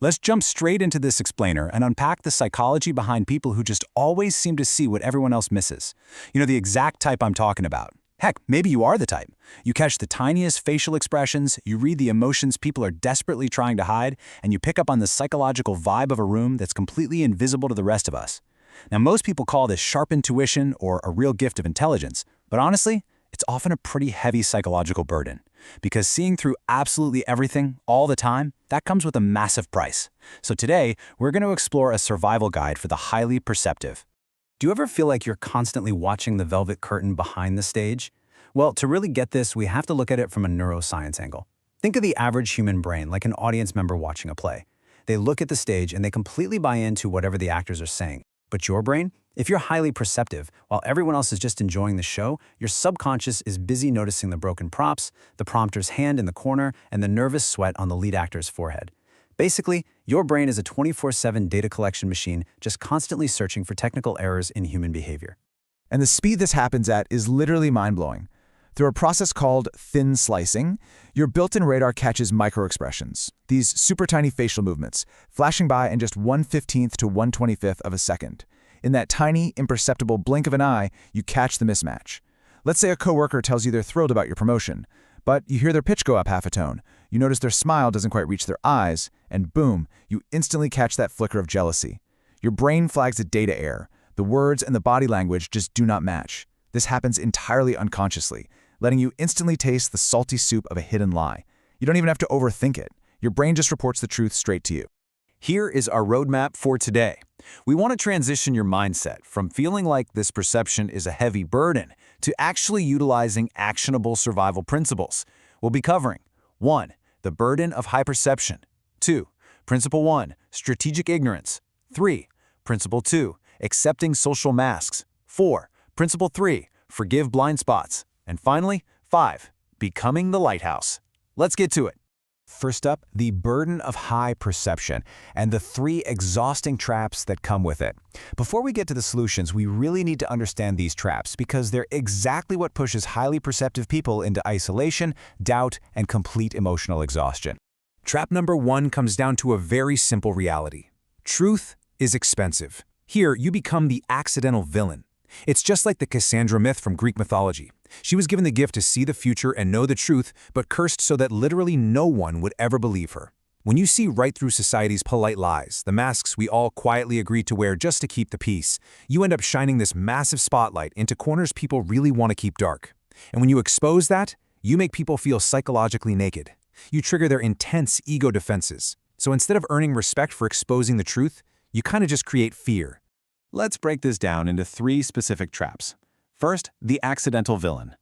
Let's jump straight into this explainer and unpack the psychology behind people who just always seem to see what everyone else misses. You know, the exact type I'm talking about. Heck, maybe you are the type. You catch the tiniest facial expressions, you read the emotions people are desperately trying to hide, and you pick up on the psychological vibe of a room that's completely invisible to the rest of us. Now, most people call this sharp intuition or a real gift of intelligence, but honestly, it's often a pretty heavy psychological burden. Because seeing through absolutely everything, all the time, that comes with a massive price. So today, we're going to explore a survival guide for the highly perceptive. Do you ever feel like you're constantly watching the velvet curtain behind the stage? Well, to really get this, we have to look at it from a neuroscience angle. Think of the average human brain like an audience member watching a play. They look at the stage and they completely buy into whatever the actors are saying. But your brain? If you're highly perceptive, while everyone else is just enjoying the show, your subconscious is busy noticing the broken props, the prompter's hand in the corner, and the nervous sweat on the lead actor's forehead. Basically, your brain is a 24/7 data collection machine just constantly searching for technical errors in human behavior. And the speed this happens at is literally mind-blowing. Through a process called thin slicing, your built-in radar catches microexpressions, these super tiny facial movements, flashing by in just 1/15th to 1/25th of a second. In that tiny, imperceptible blink of an eye, you catch the mismatch. Let's say a coworker tells you they're thrilled about your promotion, but you hear their pitch go up half a tone. You notice their smile doesn't quite reach their eyes, and boom, you instantly catch that flicker of jealousy. Your brain flags a data error. The words and the body language just do not match. This happens entirely unconsciously, letting you instantly taste the salty soup of a hidden lie. You don't even have to overthink it. Your brain just reports the truth straight to you. Here is our roadmap for today. We want to transition your mindset from feeling like this perception is a heavy burden to actually utilizing actionable survival principles. We'll be covering 1. The burden of high perception. 2. Principle 1. Strategic ignorance. 3. Principle 2. Accepting social masks. 4. Principle 3. Forgive blind spots. And finally, 5. Becoming the lighthouse. Let's get to it. First up, the burden of high perception and the 3 exhausting traps that come with it. Before we get to the solutions, we really need to understand these traps because they're exactly what pushes highly perceptive people into isolation, doubt, and complete emotional exhaustion. Trap number 1 comes down to a very simple reality. Truth is expensive. Here, you become the accidental villain. It's just like the Cassandra myth from Greek mythology. She was given the gift to see the future and know the truth, but cursed so that literally no one would ever believe her. When you see right through society's polite lies, the masks we all quietly agreed to wear just to keep the peace, you end up shining this massive spotlight into corners people really want to keep dark. And when you expose that, you make people feel psychologically naked. You trigger their intense ego defenses. So instead of earning respect for exposing the truth, you kind of just create fear. Let's break this down into 3 specific traps. First, the accidental villain.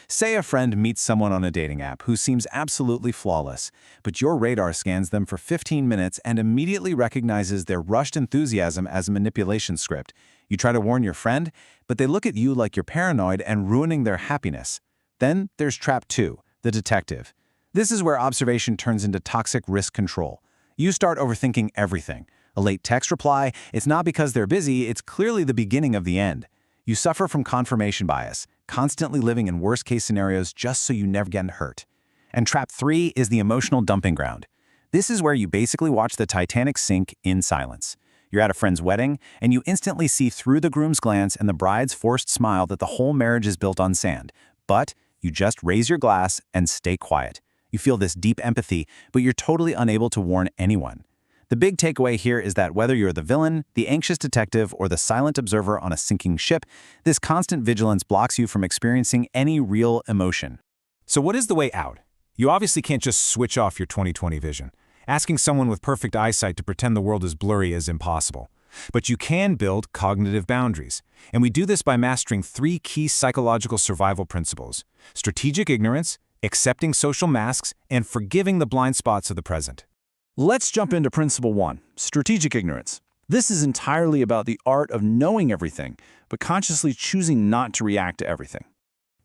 Say a friend meets someone on a dating app who seems absolutely flawless, but your radar scans them for 15 minutes and immediately recognizes their rushed enthusiasm as a manipulation script. You try to warn your friend, but they look at you like you're paranoid and ruining their happiness. Then there's trap 2, the detective. This is where observation turns into toxic risk control. You start overthinking everything. A late text reply, it's not because they're busy, it's clearly the beginning of the end. You suffer from confirmation bias, constantly living in worst-case scenarios just so you never get hurt. And trap 3 is the emotional dumping ground. This is where you basically watch the Titanic sink in silence. You're at a friend's wedding, and you instantly see through the groom's glance and the bride's forced smile that the whole marriage is built on sand. But you just raise your glass and stay quiet. You feel this deep empathy, but you're totally unable to warn anyone. The big takeaway here is that whether you're the villain, the anxious detective, or the silent observer on a sinking ship, this constant vigilance blocks you from experiencing any real emotion. So what is the way out? You obviously can't just switch off your 20/20 vision. Asking someone with perfect eyesight to pretend the world is blurry is impossible. But you can build cognitive boundaries. And we do this by mastering 3 key psychological survival principles: strategic ignorance, accepting social masks, and forgiving the blind spots of the present. Let's jump into principle 1, strategic ignorance. This is entirely about the art of knowing everything, but consciously choosing not to react to everything.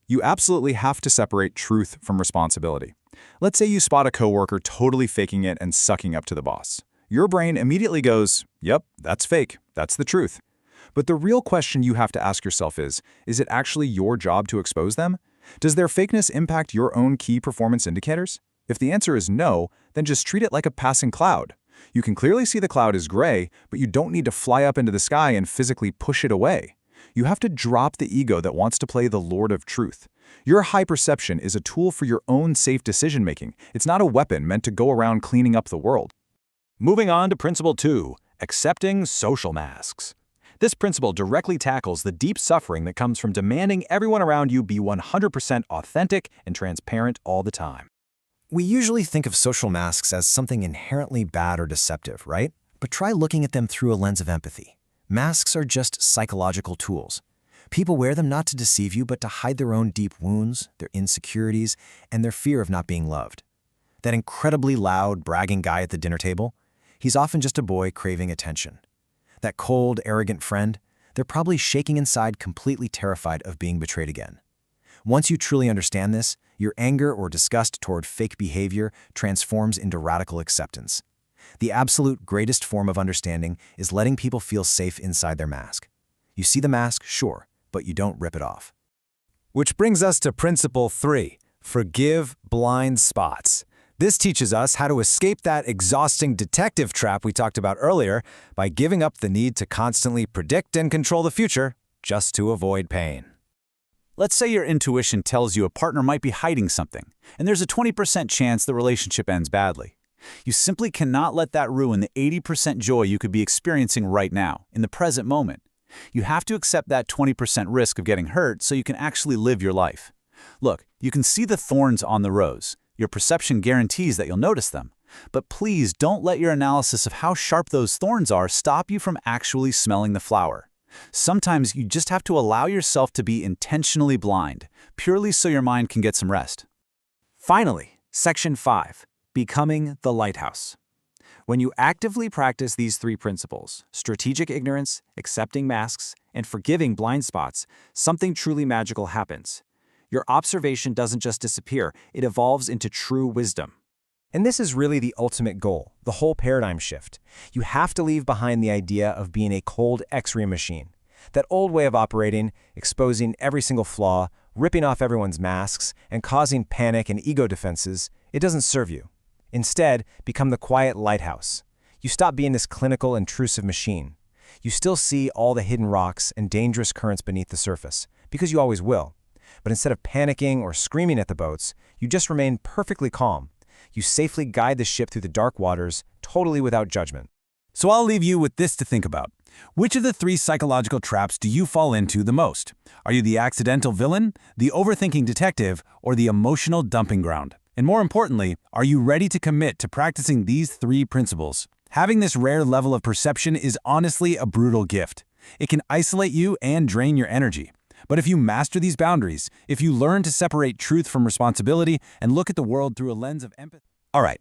You absolutely have to separate truth from responsibility. Let's say you spot a coworker totally faking it and sucking up to the boss. Your brain immediately goes, yep, that's fake, that's the truth. But the real question you have to ask yourself is it actually your job to expose them? Does their fakeness impact your own key performance indicators? If the answer is no, then just treat it like a passing cloud. You can clearly see the cloud is gray, but you don't need to fly up into the sky and physically push it away. You have to drop the ego that wants to play the Lord of Truth. Your high perception is a tool for your own safe decision-making. It's not a weapon meant to go around cleaning up the world. Moving on to Principle 2, accepting social masks. This principle directly tackles the deep suffering that comes from demanding everyone around you be 100% authentic and transparent all the time. We usually think of social masks as something inherently bad or deceptive, right? But try looking at them through a lens of empathy. Masks are just psychological tools. People wear them not to deceive you, but to hide their own deep wounds, their insecurities, and their fear of not being loved. That incredibly loud, bragging guy at the dinner table, he's often just a boy craving attention. That cold, arrogant friend, they're probably shaking inside, completely terrified of being betrayed again. Once you truly understand this, your anger or disgust toward fake behavior transforms into radical acceptance. The absolute greatest form of understanding is letting people feel safe inside their mask. You see the mask, sure, but you don't rip it off. Which brings us to Principle 3, forgive blind spots. This teaches us how to escape that exhausting detective trap we talked about earlier by giving up the need to constantly predict and control the future just to avoid pain. Let's say your intuition tells you a partner might be hiding something, and there's a 20% chance the relationship ends badly. You simply cannot let that ruin the 80% joy you could be experiencing right now, in the present moment. You have to accept that 20% risk of getting hurt so you can actually live your life. Look, you can see the thorns on the rose. Your perception guarantees that you'll notice them. But please don't let your analysis of how sharp those thorns are stop you from actually smelling the flower. Sometimes you just have to allow yourself to be intentionally blind, purely so your mind can get some rest. Finally, Section 5, becoming the lighthouse. When you actively practice these 3 principles, strategic ignorance, accepting masks, and forgiving blind spots, something truly magical happens. Your observation doesn't just disappear, it evolves into true wisdom. And this is really the ultimate goal, the whole paradigm shift. You have to leave behind the idea of being a cold X-ray machine. That old way of operating, exposing every single flaw, ripping off everyone's masks, and causing panic and ego defenses, it doesn't serve you. Instead, become the quiet lighthouse. You stop being this clinical, intrusive machine. You still see all the hidden rocks and dangerous currents beneath the surface, because you always will. But instead of panicking or screaming at the boats, you just remain perfectly calm. You safely guide the ship through the dark waters, totally without judgment. So I'll leave you with this to think about. Which of the 3 psychological traps do you fall into the most? Are you the accidental villain, the overthinking detective, or the emotional dumping ground? And more importantly, are you ready to commit to practicing these 3 principles? Having this rare level of perception is honestly a brutal gift. It can isolate you and drain your energy. But if you master these boundaries, if you learn to separate truth from responsibility and look at the world through a lens of empathy... All right,